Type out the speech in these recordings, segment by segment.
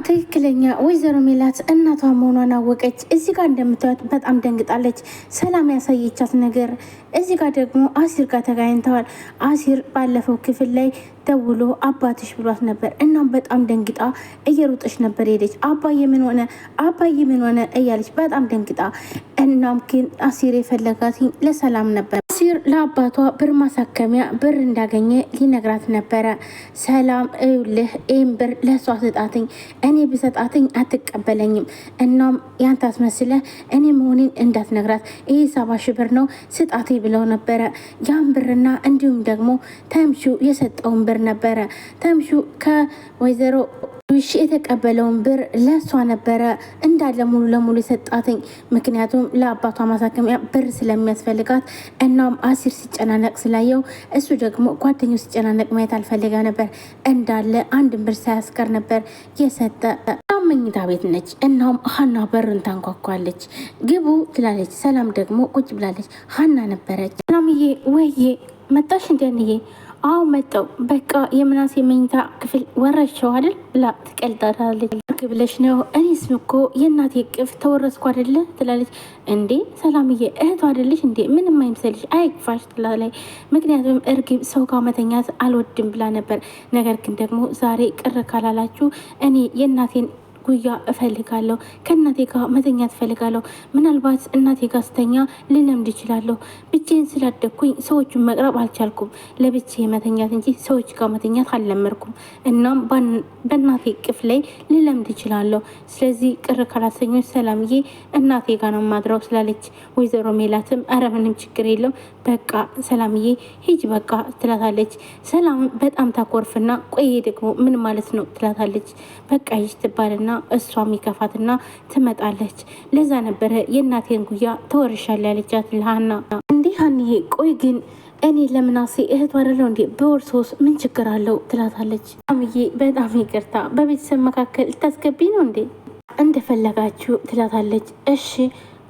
ትክክለኛ ወይዘሮ ሜላት እናቷ መሆኗን አወቀች። እዚህ ጋር እንደምታዩት በጣም ደንግጣለች። ሰላም ያሳየቻት ነገር እዚህ ጋር ደግሞ አሲር ጋር ተገናኝተዋል። አሲር ባለፈው ክፍል ላይ ደውሎ አባትሽ ብሏት ነበር። እናም በጣም ደንግጣ እየሮጠች ነበር ሄደች። አባዬ ምን ሆነ፣ አባዬ ምን ሆነ እያለች በጣም ደንግጣ። እናም ግን አሲር የፈለጋት ለሰላም ነበር። አሲር ለአባቷ ብር ማሳከሚያ ብር እንዳገኘ ሊነግራት ነበረ። ሰላም እውልህ ይህም ብር ለእሷ ስጣትኝ፣ እኔ ብሰጣትኝ አትቀበለኝም። እናም ያንተ አስመስለህ እኔ መሆኔን እንዳትነግራት፣ ይህ 70 ሺህ ብር ነው ስጣቴ ብለው ነበረ። ያን ብርና እንዲሁም ደግሞ ተምቹ የሰጠውን ብር ነበረ። ተምቹ ከወይዘሮ ውሽ የተቀበለውን ብር ለእሷ ነበረ እንዳለ ሙሉ ለሙሉ የሰጣትኝ። ምክንያቱም ለአባቷ ማሳከሚያ ብር ስለሚያስፈልጋት። እናም አሲር ሲጨናነቅ ስላየው እሱ ደግሞ ጓደኛው ሲጨናነቅ ማየት አልፈልጋ ነበር። እንዳለ አንድ ብር ሳያስቀር ነበር የሰጠ። መኝታ ቤት ነች። እናም ሀና በርን ታንኳኳለች። ግቡ ትላለች። ሰላም ደግሞ ቁጭ ብላለች። ሀና ነበረች። ሰላምዬ ወዬ መጣሽ እንደንዬ? አዎ መጣው። በቃ የምናሴ መኝታ ክፍል ወረሽው አይደል ብላ ትቀልጣለች። ብለሽ ነው? እኔስ እኮ የእናቴ እቅፍ ተወረስኩ አይደለ ትላለች። እንዴ ሰላምዬ እህቱ አይደለሽ እንዴ? ምንም አይምሰልሽ አይክፋሽ ትላለች። ምክንያቱም እርግብ ሰው ጋር መተኛት አልወድም ብላ ነበር። ነገር ግን ደግሞ ዛሬ ቅር ካላላችሁ እኔ የእናቴን ጉያ እፈልጋለሁ፣ ከእናቴ ጋር መተኛት እፈልጋለሁ። ምናልባት እናቴ ጋር ስተኛ ልለምድ እችላለሁ። ብቻዬን ስላደግኩኝ ሰዎቹን መቅረብ አልቻልኩም። ለብቻዬ መተኛት እንጂ ሰዎች ጋር መተኛት አልለመድኩም። እናም በእናቴ ቅፍ ላይ ልለምድ እችላለሁ። ስለዚህ ቅር ካላሰኞች ሰላምዬ እናቴ ጋር ነው ማድረው ስላለች ወይዘሮ ሜላትም ኧረ ምንም ችግር የለው በቃ ሰላምዬ ሂጅ በቃ ትላታለች። ሰላም በጣም ታኮርፍና ቆይ ደግሞ ምን ማለት ነው ትላታለች። በቃ ሂጅ ትባልና እሷም ይከፋትና ትመጣለች። ለዛ ነበረ የእናቴን ጉያ ተወርሻል ያለቻት ለሀና። እንዲህ ሀንዬ ቆይ ግን እኔ ለምናሴ እህቱ አይደለው እንዴ? በወርሶስ ምን ችግር አለው ትላታለች። አምዬ በጣም ይቅርታ በቤተሰብ መካከል ልታስገቢ ነው እንዴ? እንደፈለጋችሁ ትላታለች። እሺ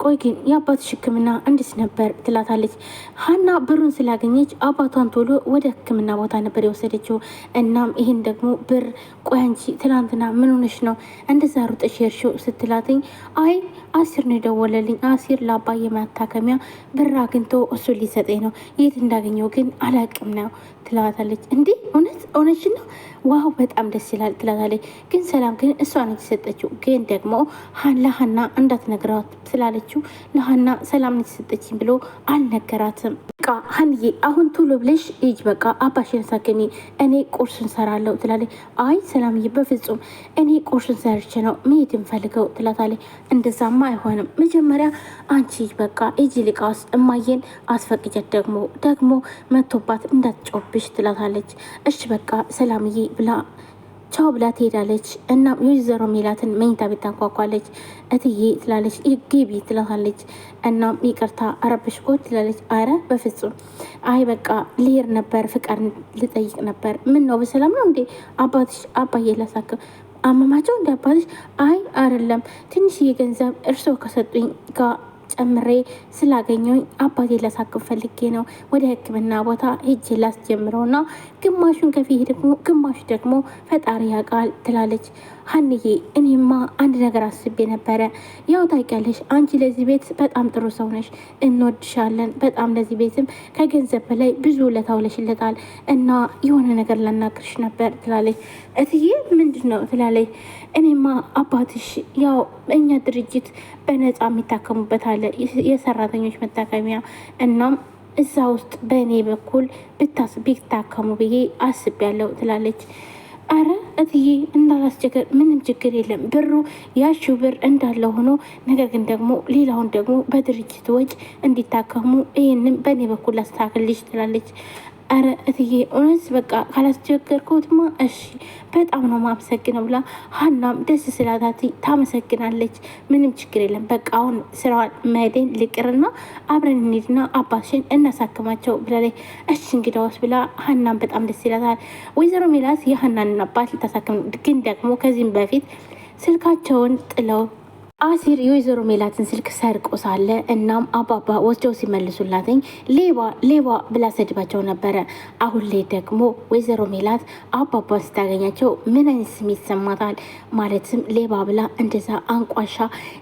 ቆይ ግን የአባትሽ ሕክምና እንዴት ነበር ትላታለች። ሀና ብሩን ስላገኘች አባቷን ቶሎ ወደ ሕክምና ቦታ ነበር የወሰደችው። እናም ይህን ደግሞ ብር ቆይ አንቺ ትላንትና ምን ሆነሽ ነው እንደዛ ሩጠሽ ሄድሽው ስትላትኝ አይ አሲር ነው የደወለልኝ። አሲር ለአባዬ ማታከሚያ ብር አግኝቶ እሱን ሊሰጠኝ ነው። የት እንዳገኘው ግን አላቅም ነው ትላታለች። እንዲህ እውነት ነው? ዋው በጣም ደስ ይላል ትላታለች። ግን ሰላም ግን እሷ ነች የሰጠችው። ግን ደግሞ ለሀና እንዳትነግራት ስላለችው ለሀና ሰላም ነች የሰጠችኝ ብሎ አልነገራትም። በቃ ሀንዬ አሁን ቶሎ ብለሽ ሂጅ በቃ አባሽን ሳከሚ፣ እኔ ቁርስን ሰራለሁ ትላለች። አይ ሰላምዬ በፍጹም እኔ ቁርስን ሰርቼ ነው መሄድ እንፈልገው ትላታለች። እንደዛማ አይሆንም፣ መጀመሪያ አንቺ በቃ ሂጂ ልቃስ እማዬን አስፈቅጀት ደግሞ መቶባት እንዳትጮብሽ ትላታለች። እሺ በቃ ሰላምዬ ብላ ቻው ብላ ትሄዳለች። እናም የወይዘሮ ሜላትን መኝታ ቤት ታንኳኳለች። እትዬ ትላለች። ግቢ ትላታለች። እናም ይቅርታ አረብሽኮ ትላለች። አረ በፍጹም አይ በቃ ልሄድ ነበር፣ ፍቃድ ልጠይቅ ነበር። ምን ነው በሰላም ነው እንዴ? አባዬ ላሳክም አመማቸው እንደ አባትሽ? አይ አይደለም ትንሽዬ ገንዘብ እርስዎ ከሰጡኝ ጋር ጨምሬ ስላገኘኝ አባቴ ላሳክም ፈልጌ ነው ወደ ሕክምና ቦታ ሄጄ ላስጀምረውና ግማሹን ከፊ ግማሹ ደግሞ ፈጣሪ ያውቃል ትላለች። ሀንዬ እኔማ አንድ ነገር አስቤ ነበረ። ያው ታውቂያለሽ አንቺ ለዚህ ቤት በጣም ጥሩ ሰው ነሽ፣ እንወድሻለን በጣም። ለዚህ ቤትም ከገንዘብ በላይ ብዙ ውለታ ውለሽለታል እና የሆነ ነገር ላናግርሽ ነበር ትላለች። እትዬ ምንድን ነው ትላለች። እኔማ አባትሽ ያው እኛ ድርጅት በነፃ የሚታከሙበት አለ የሰራተኞች መታከሚያ፣ እናም እዛ ውስጥ በእኔ በኩል ቢታከሙ ብዬ አስቤያለሁ ትላለች። አረ እትዬ እንዳላስቸገር ምንም ችግር የለም፣ ብሩ ያሽው ብር እንዳለ ሆኖ ነገር ግን ደግሞ ሌላውን ደግሞ በድርጅት ወጪ እንዲታከሙ ይህንም በእኔ በኩል ላስተካክልሽ ትላለች። አረ እትዬ እውነት በቃ ካላስቸገርኩትማ እሺ በጣም ነው ማመሰግነው ብላ ሀናም ደስ ስላታት ታመሰግናለች። ምንም ችግር የለም በቃ አሁን ስራዋን መሄዴን ልቅርና አብረን እንሂድና አባትሽን እናሳክማቸው ብላለች። እሺ እንግዳውስ ብላ ሀናም በጣም ደስ ይላታል። ወይዘሮ ሜላት የሀናንን አባት ልታሳክም ግን ደግሞ ከዚህም በፊት ስልካቸውን ጥለው አሲር የወይዘሮ ሜላትን ስልክ ሰርቆ ሳለ እናም አባባ ወስደው ሲመልሱላትኝ ሌባ ብላ ሰድባቸው ነበረ። አሁን ላይ ደግሞ ወይዘሮ ሜላት አባባ ስታገኛቸው ምን አይነት ስሜት ይሰማታል? ማለትም ሌባ ብላ እንደዛ አንቋሻ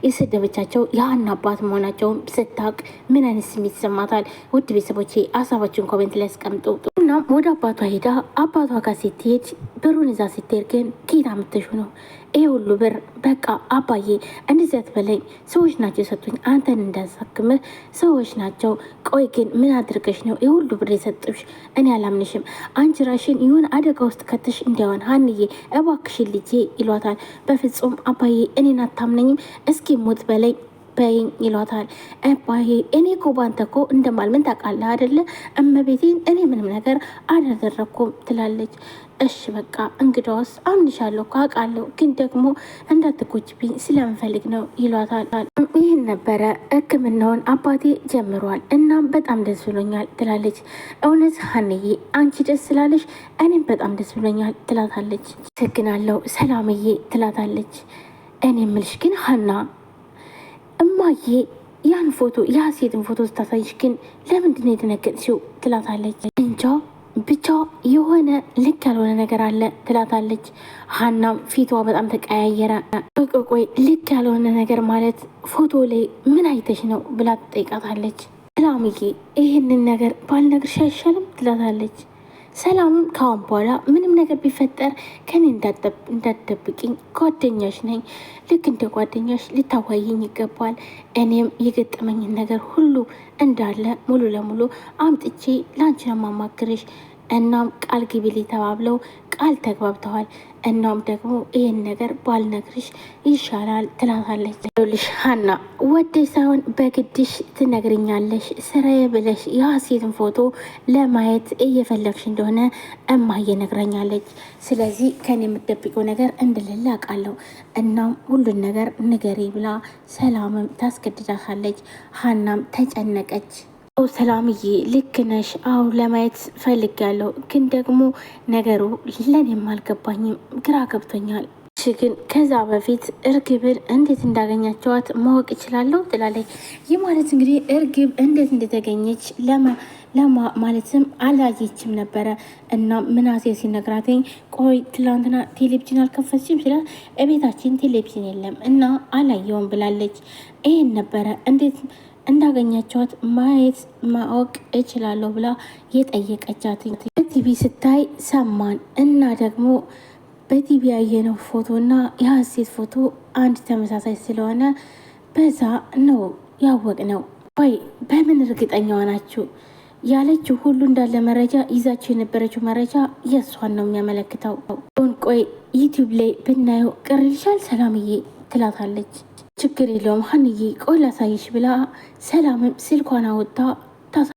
የሰደበቻቸው የሀና አባት መሆናቸውን ስታቅ ምን አይነት ስሜት ይሰማታል? ውድ ቤተሰቦቼ ሀሳባችሁን ኮሜንት ላይ አስቀምጡ። እናም ወደ አባቷ ሄዳ አባቷ ጋር ስትሄድ ብሩን ይዛ ስትሄድ ግን ጌታ ምትሹ ነው ይሄ ሁሉ ብር? በቃ አባዬ እንደዚህ አትበለኝ፣ ሰዎች ናቸው የሰጡኝ፣ አንተን እንዳሳክምህ ሰዎች ናቸው። ቆይ ግን ምን አድርገሽ ነው ይሄ ሁሉ ብር የሰጡሽ? እኔ አላምንሽም። አንቺ ራሽን ይሁን አደጋ ውስጥ ከተሽ እንዲያሆን ሀንዬ እባክሽን ልጄ ይሏታል። በፍጹም አባዬ እኔን አታምነኝም፣ እስኪ ሞት በለኝ በይኝ ይሏታል። አባዬ እኔ እኮ ባንተ እኮ እንደማልምን ታውቃለህ አይደለ? እመቤቴን እኔ ምንም ነገር አላደረኩም ትላለች። እሺ በቃ እንግዳውስ አምንሻለሁ እኮ አውቃለሁ፣ ግን ደግሞ እንዳትጎጂብኝ ስለምፈልግ ነው ይሏታል። ይህን ነበረ ሕክምናውን አባቴ ጀምሯል፣ እናም በጣም ደስ ብሎኛል ትላለች። እውነት ሀንዬ አንቺ ደስ ስላለሽ እኔም በጣም ደስ ብሎኛል ትላታለች። አመሰግናለሁ ሰላምዬ ትላታለች። እኔ የምልሽ ግን ሀና እማዬ ያን ፎቶ የሀሴትን ፎቶ ስታሳይሽ ግን ለምንድን ነው የተነገጥሽው? ትላታለች። እንጃ ብቻ የሆነ ልክ ያልሆነ ነገር አለ ትላታለች። ሀናም ፊቷ በጣም ተቀያየረ። ቆይ ልክ ያልሆነ ነገር ማለት ፎቶ ላይ ምን አይተሽ ነው ብላ ትጠይቃታለች። ሰላምዬ ይህንን ነገር ባልነግርሽ አይሻልም? ትላታለች። ሰላምም ካሁን በኋላ ምንም ነገር ቢፈጠር ከኔ እንዳትደብቅኝ፣ ጓደኛሽ ነኝ። ልክ እንደ ጓደኛሽ ልታዋይኝ ይገባል። እኔም የገጠመኝን ነገር ሁሉ እንዳለ ሙሉ ለሙሉ አምጥቼ ላንቺ ነው የማማክርሽ። እናም ቃል ግቢልኝ ተባብለው ቃል ተግባብተዋል። እናም ደግሞ ይህን ነገር ባልነግርሽ ይሻላል ትላታለች። ልሽ ሀና ወደሽ ሳይሆን በግድሽ ትነግርኛለሽ። ስራዬ ብለሽ የሀሴትን ፎቶ ለማየት እየፈለግሽ እንደሆነ እማዬ ነግረኛለች። ስለዚህ ከኔ የምትደብቀው ነገር እንደሌለ አውቃለሁ። እናም ሁሉን ነገር ንገሪ ብላ ሰላምም ታስገድዳታለች። ሀናም ተጨነቀች። ሰላምዬ ልክ ነሽ። አሁን ለማየት ፈልጊያለሁ፣ ግን ደግሞ ነገሩ ለኔም አልገባኝም፣ ግራ ገብቶኛል። እሺ ግን ከዛ በፊት እርግብን እንዴት እንዳገኛቸዋት ማወቅ ይችላለሁ ትላለች። ይህ ማለት እንግዲህ እርግብ እንዴት እንደተገኘች ማለትም አላየችም ነበረ። እና ምናሴ ሲነግራትኝ ቆይ ትላንትና ቴሌቪዥን አልከፈትሽም ስላት እቤታችን ቴሌቪዥን የለም እና አላየውም ብላለች። ይሄን ነበረ እንዴት እንዳገኛቸዋት ማወቅ እችላለሁ ብላ የጠየቀቻት። በቲቪ ስታይ ሰማን እና ደግሞ በቲቪ ያየነው ፎቶና የሀሴት ፎቶ አንድ ተመሳሳይ ስለሆነ በዛ ነው ያወቅነው። ቆይ በምን እርግጠኛዋ ናችሁ? ያለችው ሁሉ እንዳለ መረጃ ይዛችሁ የነበረችው መረጃ የእሷን ነው የሚያመለክተው። ቆይ ዩቲዩብ ላይ ብናየው ቅር ይልሻል ሰላምዬ ትላታለች። ችግር የለውም ሀንዬ ቆይ ላሳይሽ ብላ ሰላምም ስልኳን አወጣ